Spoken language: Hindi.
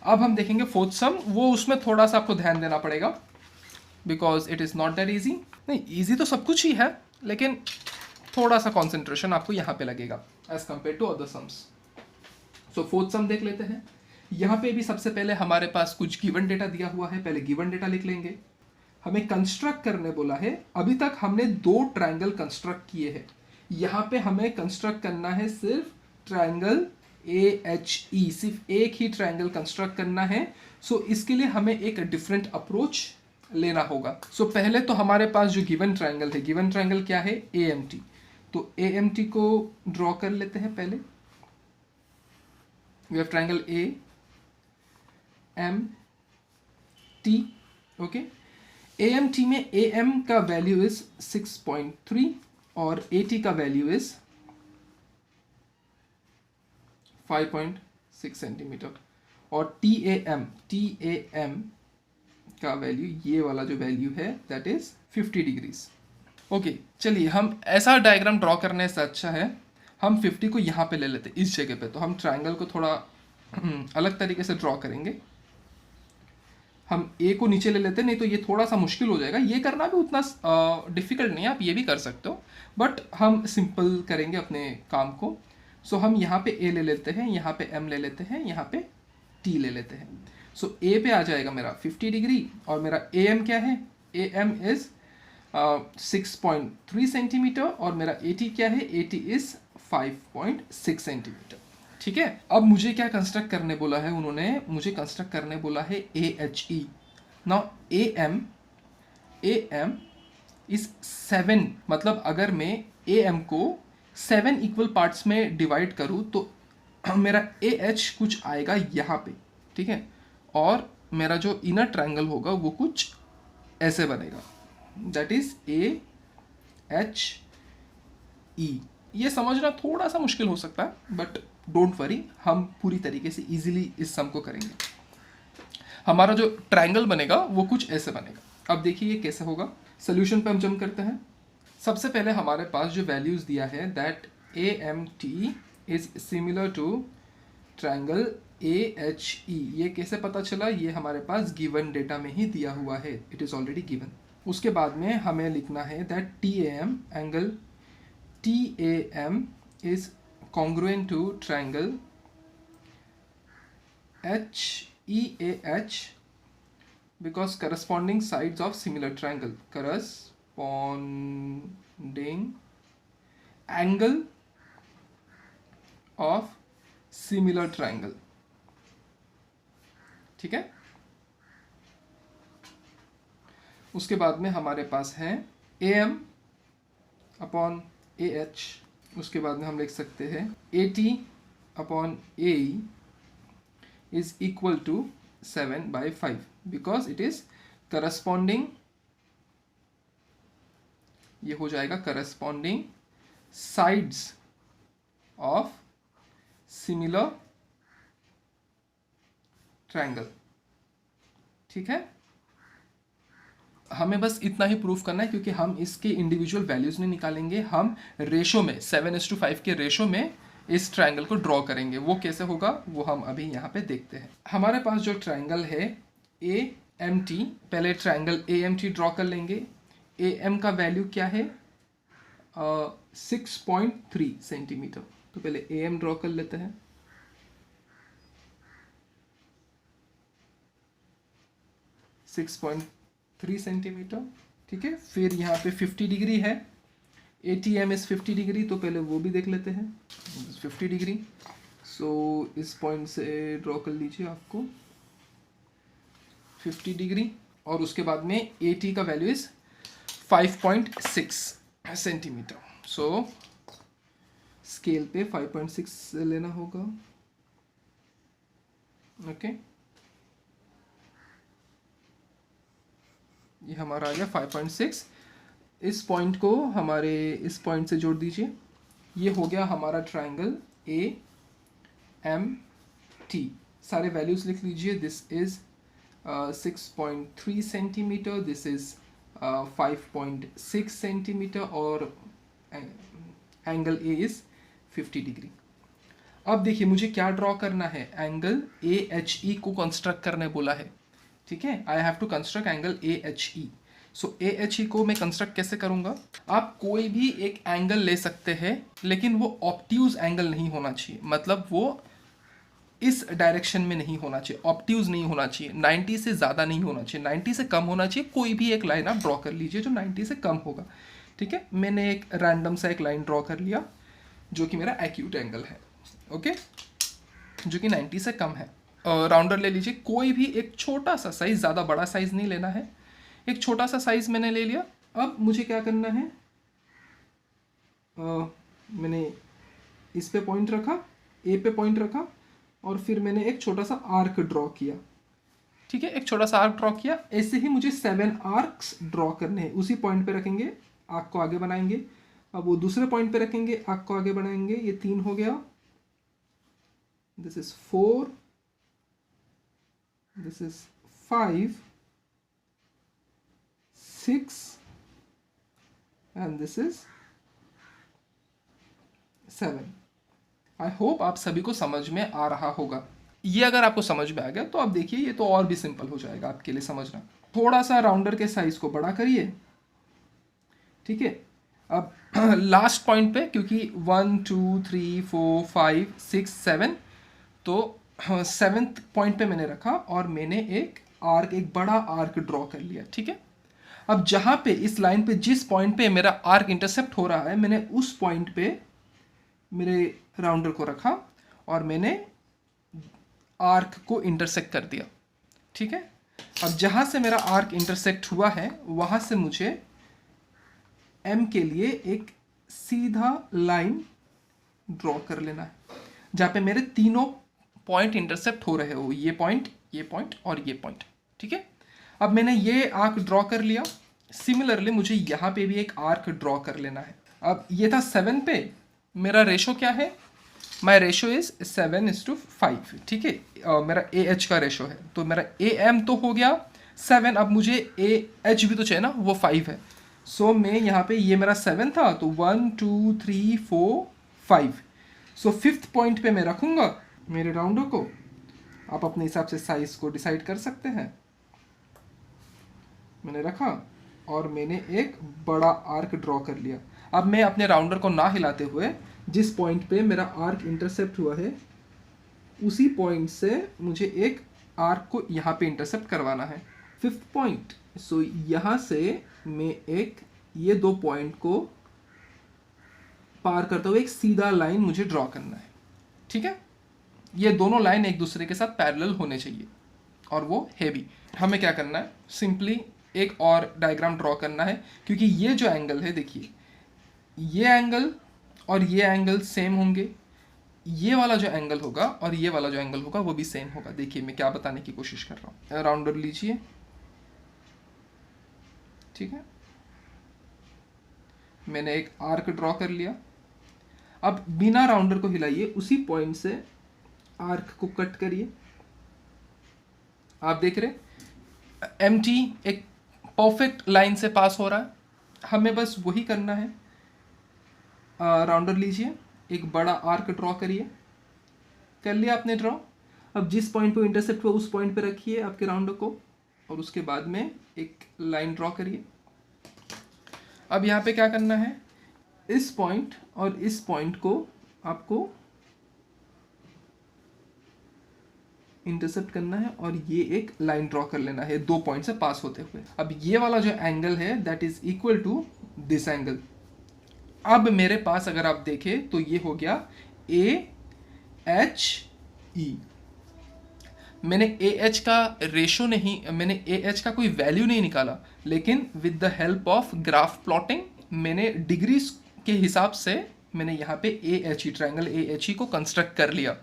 अब हम देखेंगे फोर्थ सम, वो उसमें थोड़ा सा आपको ध्यान देना पड़ेगा because it is not that easy. नहीं, ईजी तो सब कुछ ही है, लेकिन थोड़ा सा कॉन्सेंट्रेशन आपको यहाँ पे लगेगा as compare to other sums. So fourth sum देख लेते हैं। यहाँ पे भी सबसे पहले हमारे पास कुछ गिवन डेटा दिया हुआ है, पहले गिवन डेटा लिख लेंगे। हमें कंस्ट्रक्ट करने बोला है, अभी तक हमने 2 ट्रायंगल कंस्ट्रक्ट किए हैं, यहाँ पे हमें कंस्ट्रक्ट करना है सिर्फ ट्रायंगल AHE, सिर्फ एक ही ट्रायंगल कंस्ट्रक्ट करना है। सो इसके लिए हमें एक डिफरेंट अप्रोच लेना होगा। सो पहले तो हमारे पास जो गिवन ट्रायंगल है, गिवन ट्रायंगल क्या है, AMT। तो AMT को ड्रॉ कर लेते हैं पहले। We have triangle AMT, okay. AMT में AM का वैल्यू इज 6.3 और AT का वैल्यू इज 5.6 सेंटीमीटर, और TAM का वैल्यू, ये वाला जो वैल्यू है, दैट इज 50 डिग्रीज। ओके, चलिए हम ऐसा डायग्राम ड्रॉ करने से अच्छा है हम 50 को यहाँ पे ले लेते हैं, इस जगह पे। तो हम ट्रायंगल को थोड़ा अलग तरीके से ड्रॉ करेंगे। हम ए को नीचे ले लेते हैं, नहीं तो ये थोड़ा सा मुश्किल हो जाएगा। ये करना भी उतना डिफिकल्ट नहीं है, आप ये भी कर सकते हो, बट हम सिंपल करेंगे अपने काम को। सो हम यहाँ पे ए ले लेते हैं, यहाँ पे एम ले लेते हैं, यहाँ पे टी ले लेते हैं। सो ए पे आ जाएगा मेरा 50 डिग्री, और मेरा ए एम क्या है, ए एम इज 6.3 सेंटीमीटर, और मेरा ए टी क्या है, ए टी इज 5.6 सेंटीमीटर। ठीक है, अब मुझे क्या कंस्ट्रक्ट करने बोला है, उन्होंने मुझे कंस्ट्रक्ट करने बोला है AHE। नाउ AM इज 7, मतलब अगर मैं AM को 7 इक्वल पार्ट्स में डिवाइड करूं तो मेरा AH कुछ आएगा यहाँ पे, ठीक है। और मेरा जो इनर ट्रायंगल होगा वो कुछ ऐसे बनेगा, दैट इज AHE। ये समझना थोड़ा सा मुश्किल हो सकता है, बट डोंट वरी, हम पूरी तरीके से इजीली इस सम को करेंगे। हमारा जो ट्रायंगल बनेगा वो कुछ ऐसे बनेगा। अब देखिए ये कैसे होगा। सोल्यूशन पे हम जंप करते हैं। सबसे पहले हमारे पास जो वैल्यूज दिया है, that AMT is similar to triangle AHE। ये कैसे पता चला, ये हमारे पास गिवन डेटा में ही दिया हुआ है, इट इज ऑलरेडी गिवन। उसके बाद में हमें लिखना है that TAM angle TAM is congruent to triangle HEAH because corresponding sides of similar triangle, corresponding angle of similar triangle। ठीक है, उसके बाद में हमारे पास है AM अपॉन AH। उसके बाद में हम लिख सकते हैं AT upon AE is equal to 7/5 because it is corresponding, ये हो जाएगा corresponding sides of similar triangle. ठीक है, हमें बस इतना ही प्रूफ करना है, क्योंकि हम इसके इंडिविजुअल वैल्यूज नहीं निकालेंगे, हम रेशो में 7:5 के रेशो में इस ट्रायंगल को ड्रॉ करेंगे। वो कैसे होगा वो हम अभी यहाँ पे देखते हैं। हमारे पास जो ट्रायंगल है AMT, पहले ट्रायंगल AMT ड्रॉ कर लेंगे। AM का वैल्यू क्या है, 6.3 सेंटीमीटर। तो पहले AM ड्रॉ कर लेते हैं। सिक्स 3 सेंटीमीटर, ठीक है। फिर यहाँ पे 50 डिग्री है, ATM इज 50 डिग्री, तो पहले वो भी देख लेते हैं, 50 डिग्री। सो इस पॉइंट से ड्रॉ कर लीजिए आपको 50 डिग्री, और उसके बाद में AT का value is 5.6 centimetre. So scale पे 5.6 लेना होगा, ओके। ये हमारा आ गया 5.6। इस पॉइंट को हमारे इस पॉइंट से जोड़ दीजिए, ये हो गया हमारा ट्रायंगल AMT। सारे वैल्यूज लिख लीजिए, this is 6.3 centimetre, this is 5.6 centimetre, और एंगल A इज 50 डिग्री। अब देखिए मुझे क्या ड्रॉ करना है, एंगल ए एच ई को कंस्ट्रक्ट करने बोला है, ठीक है। I have to construct angle A H E. So A H E को मैं कंस्ट्रक्ट कैसे करूंगा, आप कोई भी एक एंगल ले सकते हैं, लेकिन वो ऑब्ट्यूज एंगल नहीं होना चाहिए, मतलब वो इस डायरेक्शन में नहीं होना चाहिए, ऑब्ट्यूज नहीं होना चाहिए, 90 से ज़्यादा नहीं होना चाहिए, 90 से कम होना चाहिए। कोई भी एक लाइन आप ड्रॉ कर लीजिए जो 90 से कम होगा, ठीक है। मैंने एक रैंडम सा एक लाइन ड्रॉ कर लिया जो कि मेरा एक्यूट एंगल है, ओके, जो कि 90 से कम है। राउंडर ले लीजिए, कोई भी एक छोटा सा साइज, ज़्यादा बड़ा साइज नहीं लेना है, एक छोटा सा साइज मैंने ले लिया। अब मुझे क्या करना है, मैंने इस पे पॉइंट रखा, ए पे पॉइंट रखा, और फिर मैंने एक छोटा सा आर्क ड्रॉ किया, ठीक है, एक छोटा सा आर्क ड्रॉ किया। ऐसे ही मुझे 7 आर्क्स ड्रॉ करने हैं, उसी पॉइंट पे रखेंगे, आर्क को आगे बनाएंगे। अब वो दूसरे पॉइंट पे रखेंगे, आर्क को आगे बढ़ाएंगे, ये 3 हो गया, this is 4, this is 5, 6 and this is 7। I hope आप सभी को समझ में आ रहा होगा। ये अगर आपको समझ में आ गया तो आप देखिए ये तो और भी सिंपल हो जाएगा आपके लिए समझना। थोड़ा सा राउंडर के साइज को बड़ा करिए, ठीक है। अब लास्ट पॉइंट पे, क्योंकि 1 2 3 4 5 6 7, तो 7th पॉइंट पे मैंने रखा और मैंने एक आर्क, एक बड़ा आर्क ड्रॉ कर लिया, ठीक है। अब जहाँ पे इस लाइन पे, जिस पॉइंट पे मेरा आर्क इंटरसेप्ट हो रहा है, मैंने उस पॉइंट पे मेरे राउंडर को रखा और मैंने आर्क को इंटरसेक्ट कर दिया, ठीक है। अब जहाँ से मेरा आर्क इंटरसेक्ट हुआ है वहाँ से मुझे एम के लिए एक सीधा लाइन ड्रॉ कर लेना है, जहाँ पे मेरे तीनों पॉइंट इंटरसेप्ट हो रहे हो, ये पॉइंट और ये पॉइंट, ठीक है। अब मैंने ये आर्क ड्रॉ कर लिया। सिमिलरली मुझे यहाँ पे भी एक आर्क ड्रॉ कर लेना है। अब ये था 7 पे, मेरा रेशो क्या है, माई रेशो इज 7:5, ठीक है। मेरा ए एच का रेशो है, तो मेरा ए एम तो हो गया 7, अब मुझे ए एच भी तो चाहिए ना, वो 5 है। सो मैं यहाँ पे, ये मेरा 7 था, तो 1 2 3 4 5, सो 5th पॉइंट पे मैं रखूँगा मेरे राउंडर को। आप अपने हिसाब से साइज को डिसाइड कर सकते हैं। मैंने रखा और मैंने एक बड़ा आर्क ड्रॉ कर लिया। अब मैं अपने राउंडर को ना हिलाते हुए, जिस पॉइंट पे मेरा आर्क इंटरसेप्ट हुआ है उसी पॉइंट से मुझे एक आर्क को यहाँ पे इंटरसेप्ट करवाना है, 5th पॉइंट। सो यहाँ से मैं एक, ये 2 पॉइंट को पार करते हुए एक सीधा लाइन मुझे ड्रॉ करना है, ठीक है। ये दोनों लाइन एक दूसरे के साथ पैरेलल होने चाहिए और वो है भी। हमें क्या करना है, सिंपली एक और डायग्राम ड्रॉ करना है, क्योंकि ये जो एंगल है, देखिए ये एंगल और ये एंगल सेम होंगे, ये वाला जो एंगल होगा और ये वाला जो एंगल होगा वो भी सेम होगा। देखिए मैं क्या बताने की कोशिश कर रहा हूँ। राउंडर लीजिए, ठीक है, मैंने एक आर्क ड्रॉ कर लिया। अब बिना राउंडर को हिलाइए, उसी पॉइंट से आर्क को कट करिए। आप देख रहे एमटी एक परफेक्ट लाइन से पास हो रहा है, हमें बस वही करना है। राउंडर लीजिए, एक बड़ा आर्क ड्रॉ करिए, कर लिया आपने ड्रॉ। अब जिस पॉइंट पे इंटरसेप्ट हुआ उस पॉइंट पे रखिए आपके राउंडर को और उसके बाद में एक लाइन ड्रॉ करिए। अब यहाँ पे क्या करना है, इस पॉइंट और इस पॉइंट को आपको इंटरसेप्ट करना है और ये एक लाइन ड्रॉ कर लेना है 2 पॉइंट से पास होते हुए। अब ये वाला जो एंगल है that is equal to this angle. अब मेरे पास अगर आप देखें तो ये हो गया ए एच ई। मैंने ए एच का रेशो नहीं, मैंने ए एच का कोई वैल्यू नहीं निकाला, लेकिन with the help of graph plotting मैंने डिग्रीज के हिसाब से मैंने यहाँ पे ए H E, triangle A H E को कंस्ट्रक्ट कर लिया।